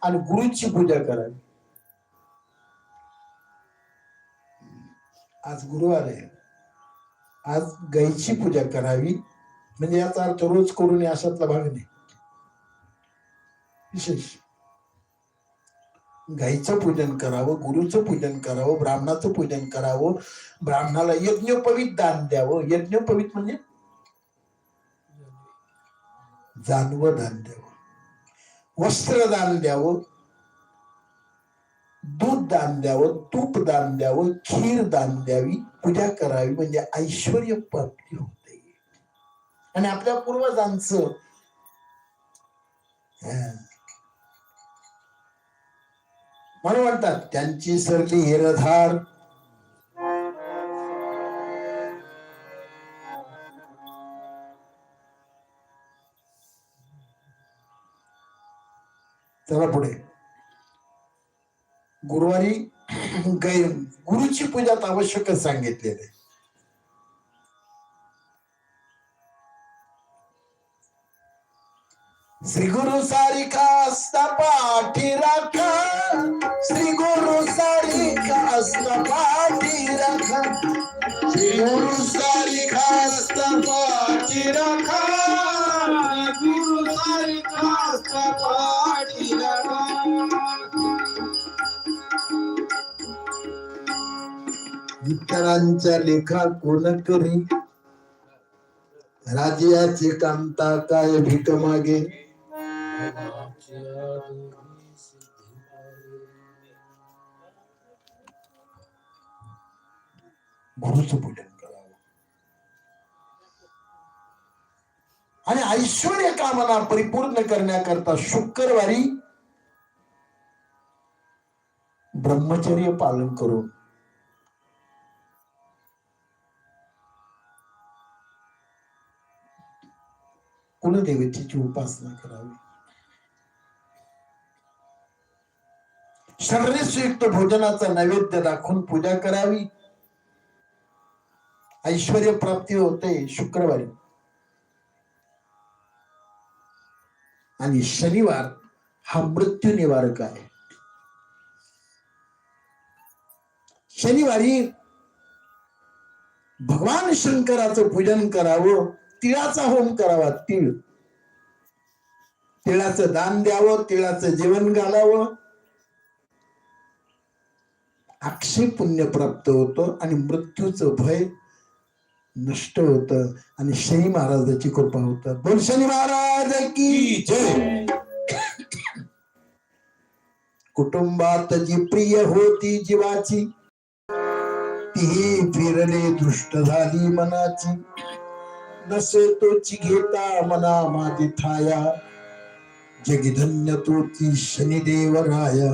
आणि गुरुची पूजा करावी. आज गुरुवार आहे, आज गायीची पूजा करावी. म्हणजे याचा अर्थ रोज करून अशातला भाग नाही. विशेष गायीचं पूजन करावं, गुरुचं पूजन करावं, ब्राह्मणाचं पूजन करावं, ब्राह्मणाला यज्ञोपवीत दान द्यावं. यज्ञोपवीत म्हणजे जानवं दान द्यावं, वस्त्र दान द्यावं, दूध दान द्यावं, तूप दान द्यावं, खीर दान द्यावी, पूजा करावी. म्हणजे ऐश्वर्य प्राप्ती होते. आणि आपल्या पूर्वजांचं म्हणून म्हणतात त्यांची सरली हेरधार. चला पुढे. गुरुवारी गुरुची पूजा आवश्यकच सांगितलेली आहे. श्री गुरु सारिका असता पाठी राखा, श्री गुरु सारिका असता पाठी राखा, श्री गुरु सारिका असता पाठी राखा, गुरु सारिका असता पाठी राखा. इतरांच्या लेखा कोण करी, राज्याची कांता काय भीक मागे. गुरुचं पूजन करावं आणि ऐश्वर्य कामना परिपूर्ण करण्याकरता शुक्रवारी ब्रह्मचर्य पालन करून कुलदेवतेची उपासना करावी. षड्रसयुक्त भोजनाचा नैवेद्य दाखवून पूजा करावी. ऐश्वर्य प्राप्ती होते शुक्रवारी. आणि शनिवार हा मृत्यू निवारक आहे. शनिवारी भगवान शंकराचं पूजन करावं, तिळाचा होम करावा. तिळाचं दान द्यावं, तिळाचं जेवण घालावं. अक्षय पुण्य प्राप्त होतं आणि मृत्यूचं भय नष्ट होतं आणि शनी महाराजाची कृपा होतं. बोल शनी महाराज की जय. कुटुंबात जी प्रिय होती जीवाची, ती फिरले दृष्ट झाली मनाची. नसे तोची घेता मना माझी ठाया, जगधन्य तोची शनिदेव राया.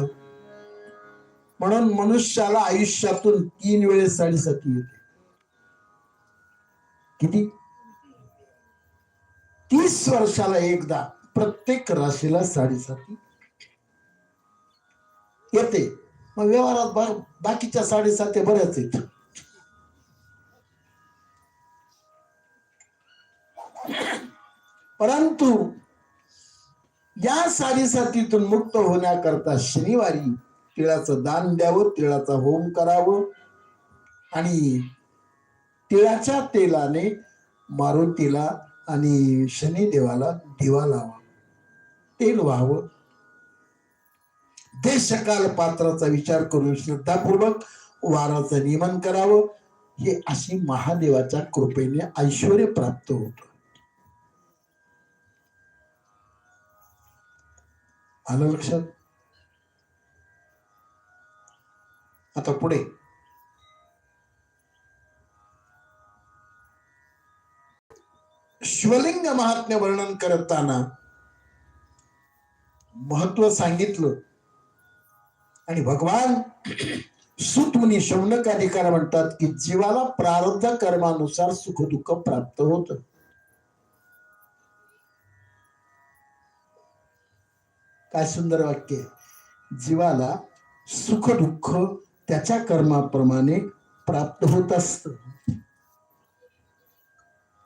म्हणून मनुष्याला आयुष्यातून 3 वेळेस साडेसाती येते. किती? 30 वर्षाला एकदा प्रत्येक राशीला साडेसाती येते. मग व्यवहारात बाकीच्या साडेसाती बऱ्याच आहेत. परंतु या साडेसातीतून मुक्त होण्याकरता शनिवारी तिळाचं दान द्यावं, तिळाचा होम करावं आणि तिळाच्या तेलाने मारुतीला आणि शनिदेवाला दिवा लावा, तेल व्हावं. देशकाल पात्राचा विचार करून श्रद्धापूर्वक वाराचं नियमन करावं. हे अशी महादेवाच्या कृपेने ऐश्वर्य प्राप्त होतं. आलं लक्षात? आता पुढे शिवलिंग महात्म्य वर्णन करताना महत्व सांगितलं आणि भगवान सूत मुनी शौनक अधिकार म्हणतात की जीवाला प्रारब्ध कर्मानुसार सुख दुःख प्राप्त होत. काय सुंदर वाक्य. जीवाला सुख दुःख त्याच्या कर्माप्रमाणे प्राप्त होत असत.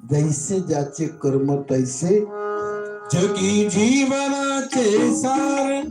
जैसे ज्याचे कर्म तैसे जगी जीवनाचे सार.